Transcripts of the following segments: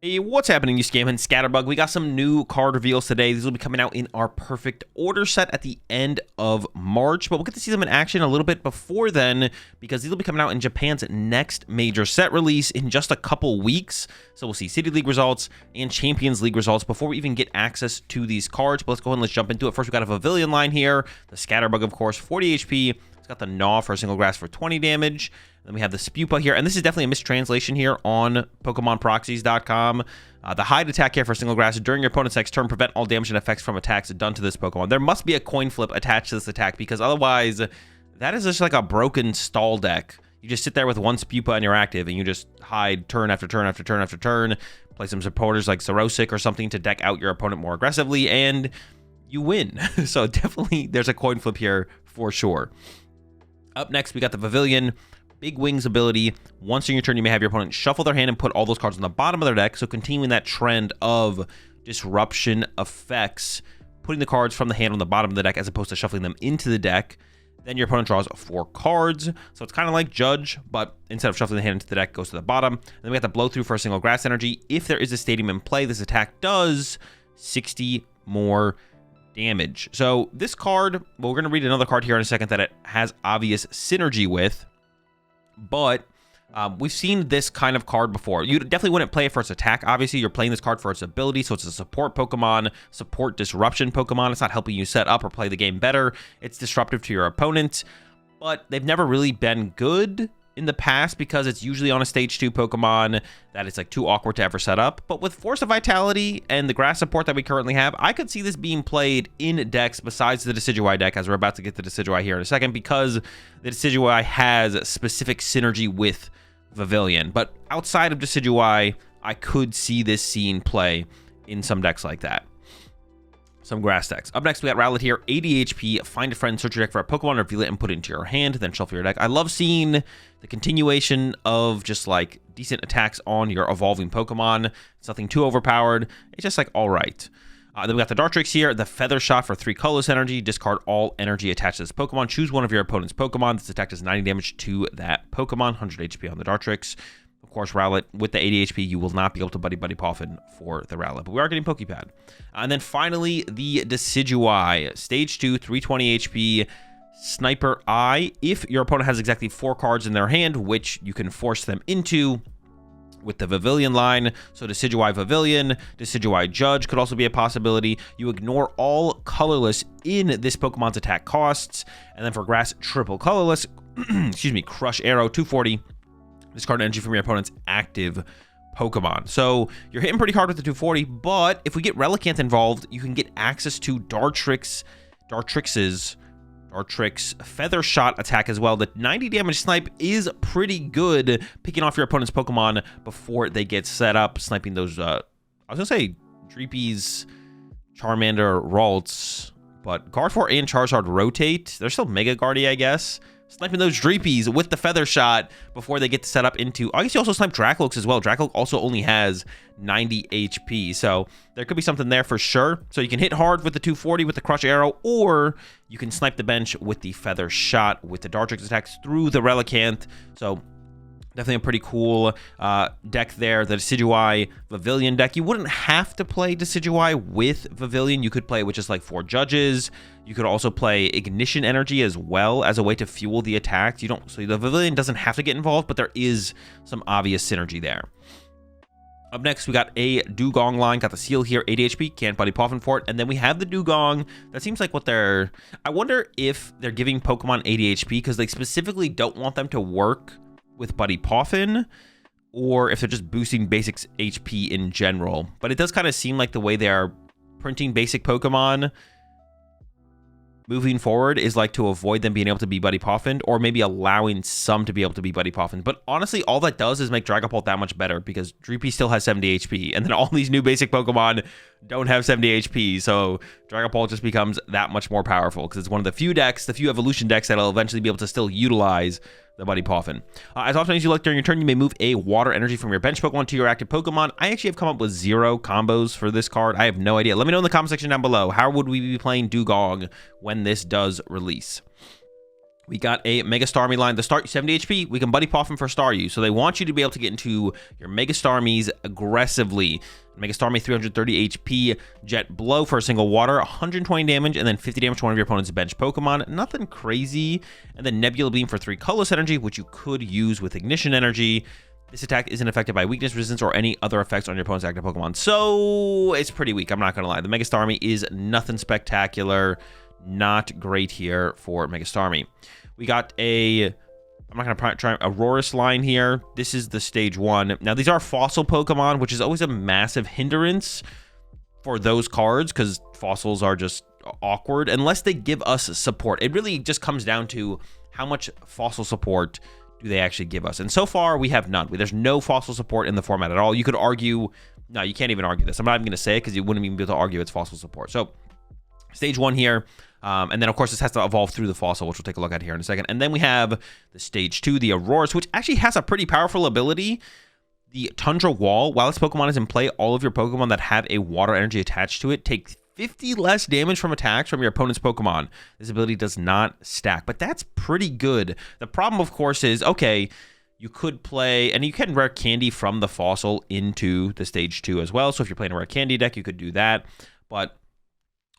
Hey, what's happening, you scam and Scatterbug? We got some new card reveals today. These will be coming out in our perfect order set at the end of March, but we'll get to see them in action a little bit before then because these will be coming out in Japan's next major set release in just a couple weeks. So we'll see City League results and Champions League results before we even get access to these cards. But let's go ahead and let's jump into it. First, we got a Pavilion line here. The Scatterbug, of course, 40 HP. It's got the Gnaw for a single grass for 20 damage. Then we have the Spupa here, and this is definitely a mistranslation here on PokemonProxies.com. The Hide attack here for single grass during your opponent's next turn, prevent all damage and effects from attacks done to this Pokemon. There must be a coin flip attached to this attack because otherwise, that is just like a broken stall deck. You just sit there with one Spupa and you're active, and you just hide turn after turn after turn after turn, play some supporters like Xerosic or something to deck out your opponent more aggressively, and you win. So definitely there's a coin flip here for sure. Up next, we got the Pavilion. Big Wings ability. Once in your turn, you may have your opponent shuffle their hand and put all those cards on the bottom of their deck. So continuing that trend of disruption effects, putting the cards from the hand on the bottom of the deck as opposed to shuffling them into the deck. Then your opponent draws 4 cards. So it's kind of like Judge, but instead of shuffling the hand into the deck, it goes to the bottom. Then we got the Blow Through for a single grass energy. If there is a stadium in play, this attack does 60 more damage. So this card, well, we're going to read another card here in a second that it has obvious synergy with. But we've seen this kind of card before. You definitely wouldn't play it for its attack. Obviously, you're playing this card for its ability, so it's a support Pokemon, support disruption Pokemon. It's not helping you set up or play the game better. It's disruptive to your opponent, but they've never really been good in the past because it's usually on a stage 2 Pokemon that it's like too awkward to ever set up. But with Force of Vitality and the grass support that we currently have, I could see this being played in decks besides the Decidueye deck, as we're about to get to Decidueye here in a second, because the Decidueye has specific synergy with Pavilion. But outside of Decidueye, I could see this scene play in some decks like that. Some grass decks. Up next, we got Rowlet here, 80 HP. Find a friend, search your deck for a Pokemon, reveal it, and put it into your hand, then shuffle your deck. I love seeing the continuation of just like decent attacks on your evolving Pokemon. It's nothing too overpowered. It's just like all right. Then we got the Dartrix here, the Feather Shot for 3 colorless energy. Discard all energy attached to this Pokemon. Choose one of your opponent's Pokemon. This attack does 90 damage to that Pokemon. 100 HP on the Dartrix. Of course, Rowlet, with the 80 HP, you will not be able to Buddy Poffin for the Rowlet, but we are getting Pokepad. And then finally, the Decidueye. Stage 2, 320 HP, Sniper Eye. If your opponent has exactly 4 cards in their hand, which you can force them into with the Pavilion line. So Decidueye Pavilion, Decidueye Judge could also be a possibility. You ignore all colorless in this Pokemon's attack costs. And then for grass, triple colorless, excuse me, Crush Arrow, 240. Discard energy from your opponent's active Pokemon. So you're hitting pretty hard with the 240, but if we get Relicanth involved, you can get access to Dartrix's Feather Shot attack as well. The 90 damage snipe is pretty good, picking off your opponent's Pokemon before they get set up, sniping those, I was gonna say Dreepy's, Charmander, Ralts, but Gardevoir and Charizard rotate. They're still Mega Guardy, I guess. Sniping those Dreepies with the Feather Shot before they get to set up into... I guess you also snipe Dracloaks as well. Dracloak also only has 90 HP, so there could be something there for sure. So you can hit hard with the 240 with the Crush Arrow, or you can snipe the bench with the Feather Shot with the Dartrix attacks through the Relicanth. So definitely a pretty cool deck there. The Decidueye Pavilion deck. You wouldn't have to play Decidueye with Pavilion. You could play with just like 4 Judges. You could also play Ignition Energy as well as a way to fuel the attacks. So the Pavilion doesn't have to get involved, but there is some obvious synergy there. Up next, we got a Dugong line. Got the Seal here, 80 HP. Can't Buddy Poffin for it. And then we have the Dugong. That seems like what they're... I wonder if they're giving Pokemon 80 HP because they specifically don't want them to work with Buddy Poffin, or if they're just boosting basic HP in general. But it does kind of seem like the way they are printing basic Pokemon moving forward is like to avoid them being able to be Buddy Poffined, or maybe allowing some to be able to be Buddy Poffined. But honestly, all that does is make Dragapult that much better because Dreepy still has 70 HP, and then all these new basic Pokemon don't have 70 HP, so Dragapult just becomes that much more powerful because it's one of the few decks, the few evolution decks that'll eventually be able to still utilize the Buddy Poffin. As often as you look during your turn, you may move a water energy from your bench Pokemon to your active Pokemon. I actually have come up with 0 combos for this card. I have no idea. Let me know in the comment section down below. How would we be playing Dugong when this does release? We got a Mega Starmie line. The start 70 HP, we can Buddy Pop him for Star You. So they want you to be able to get into your Mega Starmies aggressively. Mega Starmie 330 HP, Jet Blow for a single water, 120 damage, and then 50 damage to one of your opponent's bench Pokemon. Nothing crazy. And then Nebula Beam for 3 colorless energy, which you could use with Ignition Energy. This attack isn't affected by weakness, resistance, or any other effects on your opponent's active Pokemon. So it's pretty weak, I'm not going to lie. The Mega Starmie is nothing spectacular. Not great here for Mega Starmie. We got a, I'm not going to try Aurorus line here. This is the stage 1. Now, these are fossil Pokemon, which is always a massive hindrance for those cards because fossils are just awkward unless they give us support. It really just comes down to how much fossil support do they actually give us. And so far, we have none. There's no fossil support in the format at all. You could argue, no, you can't even argue this. I'm not even going to say it because you wouldn't even be able to argue it's fossil support. So stage 1 here. And then, of course, this has to evolve through the fossil, which we'll take a look at here in a second. And then we have the stage 2, the Aurorus, which actually has a pretty powerful ability. The Tundra Wall, while this Pokemon is in play, all of your Pokemon that have a water energy attached to it take 50 less damage from attacks from your opponent's Pokemon. This ability does not stack, but that's pretty good. The problem, of course, is, okay, you could play, and you can rare candy from the fossil into the stage 2 as well. So if you're playing a rare candy deck, you could do that. But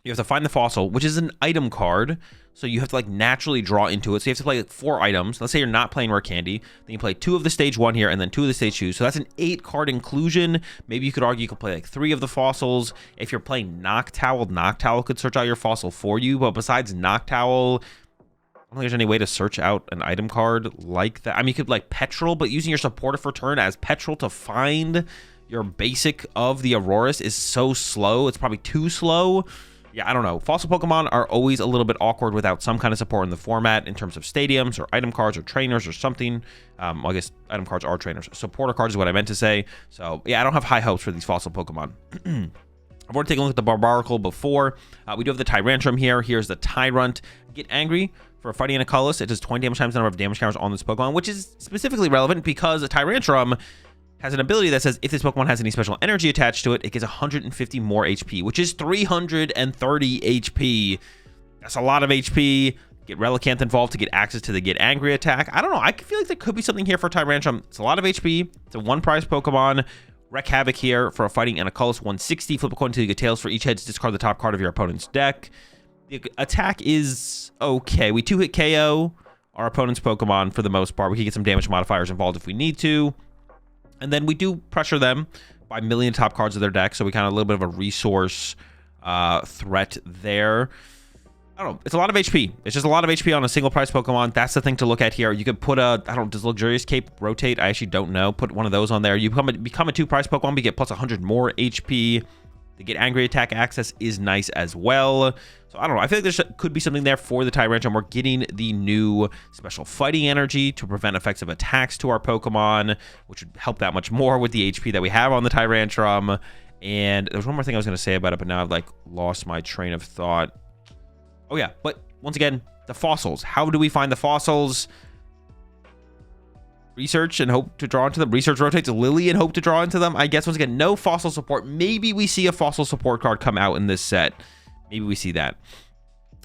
you have to find the fossil, which is an item card. So you have to like naturally draw into it. So you have to play like 4 items. Let's say you're not playing rare candy. Then you play 2 of the stage 1 here and then 2 of the stage 2. So that's an 8 card inclusion. Maybe you could argue you could play like 3 of the fossils. If you're playing Noctowl could search out your fossil for you. But besides Noctowl, I don't think there's any way to search out an item card like that. I mean, you could like Petrol, but using your supporter for turn as Petrol to find your basic of the Aurorus is so slow. It's probably too slow. Yeah, I don't know. Fossil Pokemon are always a little bit awkward without some kind of support in the format in terms of stadiums or item cards or trainers or something. Well, I guess item cards are trainers. Supporter cards is what I meant to say. So, yeah, I don't have high hopes for these fossil Pokemon. I've already taken a look at the Barbaracle before. We do have the Tyrantrum here. Here's the Tyrant. Get Angry for fighting in a colorless. It does 20 damage times the number of damage counters on this Pokemon, which is specifically relevant because a Tyrantrum has an ability that says if this Pokemon has any special energy attached to it, it gets 150 more HP, which is 330 HP. That's a lot of HP. Get Relicanth involved to get access to the Get Angry attack. I don't know. I feel like there could be something here for Tyrantrum. It's a lot of HP. It's a 1-prize Pokemon. Wreak Havoc here for a fighting and a colorless 160. Flip a coin until you get tails. For each head, discard the top card of your opponent's deck. The attack is okay. We 2-hit KO our opponent's Pokemon for the most part. We can get some damage modifiers involved if we need to. And then we do pressure them by milling top cards of their deck. So we kind of a little bit of a resource threat there. I don't know. It's a lot of HP. It's just a lot of HP on a single price Pokemon. That's the thing to look at here. You could put a, I don't know, does Luxurious Cape rotate? I actually don't know. Put one of those on there. You become a 2-price Pokemon, but you get plus 100 more HP. The Get Angry attack access is nice as well. So I don't know. I feel like there could be something there for the Tyrantrum. We're getting the new special fighting energy to prevent effective attacks to our Pokemon, which would help that much more with the HP that we have on the Tyrantrum. And there's one more thing I was going to say about it, but now I've like lost my train of thought. Oh yeah, but once again, the fossils. How do we find the fossils? Research and hope to draw into them. Research rotates Lily and hope to draw into them. I guess once again, no fossil support. Maybe we see a fossil support card come out in this set. Maybe we see that.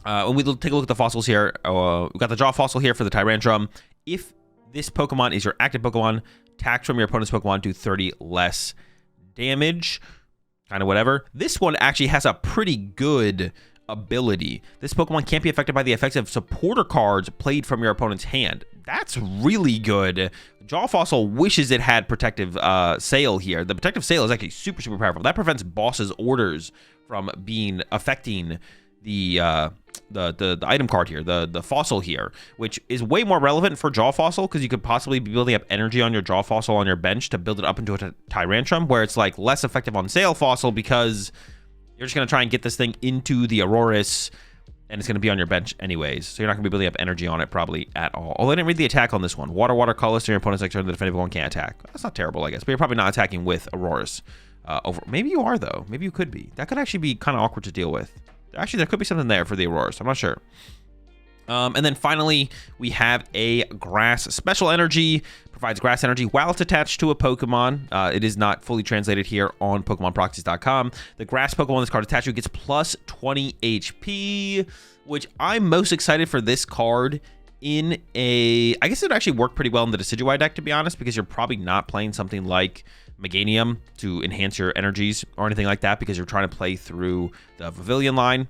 When we take a look at the fossils here, we got the Jaw Fossil here for the Tyrantrum. If this Pokemon is your active Pokemon, attacks from your opponent's Pokemon do 30 less damage. Kind of whatever. This one actually has a pretty good ability. This Pokemon can't be affected by the effects of supporter cards played from your opponent's hand. That's really good. Jaw Fossil wishes it had protective sail here. The protective sail is actually super, super powerful. That prevents boss's orders from affecting the item card here, the fossil here, which is way more relevant for Jaw Fossil because you could possibly be building up energy on your Jaw Fossil on your bench to build it up into a Tyrantrum, where it's like less effective on Sail Fossil because you're just going to try and get this thing into the Aurorus, and it's going to be on your bench anyways. So you're not going to be building up energy on it probably at all. Although I didn't read the attack on this one. Water, colorless to your opponent's next turn, the defending one can't attack. That's not terrible, I guess. But you're probably not attacking with Aurorus. Maybe you are, though. Maybe you could be. That could actually be kind of awkward to deal with. Actually, there could be something there for the Aurorus. I'm not sure. And then finally, we have a Grass Special Energy. Provides grass energy while it's attached to a Pokemon. It is not fully translated here on PokemonProxies.com. The grass Pokemon this card attached to gets plus 20 HP, which I'm most excited for this card in a... I guess it would actually work pretty well in the Decidueye deck, to be honest, because you're probably not playing something like Meganium to enhance your energies or anything like that, because you're trying to play through the Pavilion line,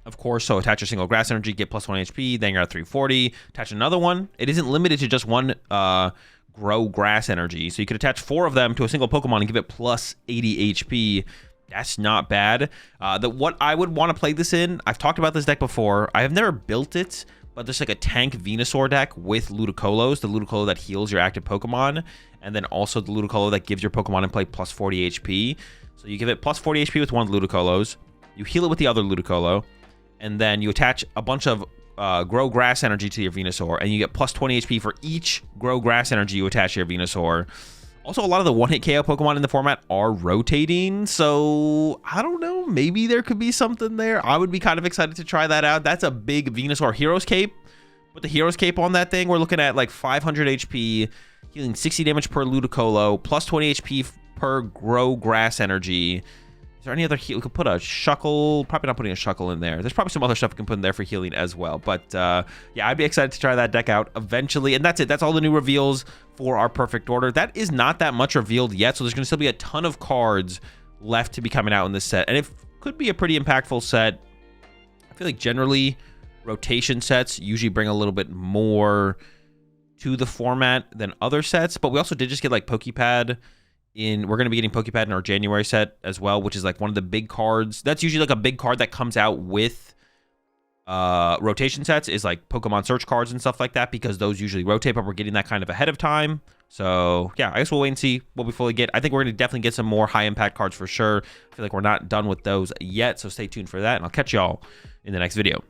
of course. So attach your single grass energy, get plus 1 HP, then you're at 340. Attach another one. It isn't limited to just one grow grass energy, so you could attach 4 of them to a single Pokemon and give it plus 80 HP. That's not bad. What I would want to play this in, I've talked about this deck before. I have never built it, but there's like a tank Venusaur deck with Ludicolo, the Ludicolo that heals your active Pokemon, and then also the Ludicolo that gives your Pokemon in play plus 40 HP. So you give it plus 40 HP with one Ludicolos, you heal it with the other Ludicolo, and then you attach a bunch of grow grass energy to your Venusaur, and you get plus 20 HP for each grow grass energy you attach to your Venusaur. Also, a lot of the one-hit KO Pokemon in the format are rotating, so I don't know. Maybe there could be something there. I would be kind of excited to try that out. That's a big Venusaur Hero's Cape. With the Hero's Cape on that thing, we're looking at like 500 HP, healing 60 damage per Ludicolo, plus 20 HP per grow grass energy. Is there any other heal? We could put a Shuckle. Probably not putting a Shuckle in there. There's probably some other stuff we can put in there for healing as well. But yeah, I'd be excited to try that deck out eventually. And that's it. That's all the new reveals for our perfect order. That is not that much revealed yet, so there's going to still be a ton of cards left to be coming out in this set. And it could be a pretty impactful set. I feel like generally rotation sets usually bring a little bit more to the format than other sets. But we also did just get like Pokepad. We're going to be getting Pokepad in our January set as well, which is like one of the big cards. That's usually like a big card that comes out with rotation sets, is like Pokemon search cards and stuff like that, because those usually rotate, but we're getting that kind of ahead of time. So yeah, I guess we'll wait and see what we fully get. I think we're going to definitely get some more high impact cards for sure. I feel like we're not done with those yet, so stay tuned for that, and I'll catch y'all in the next video.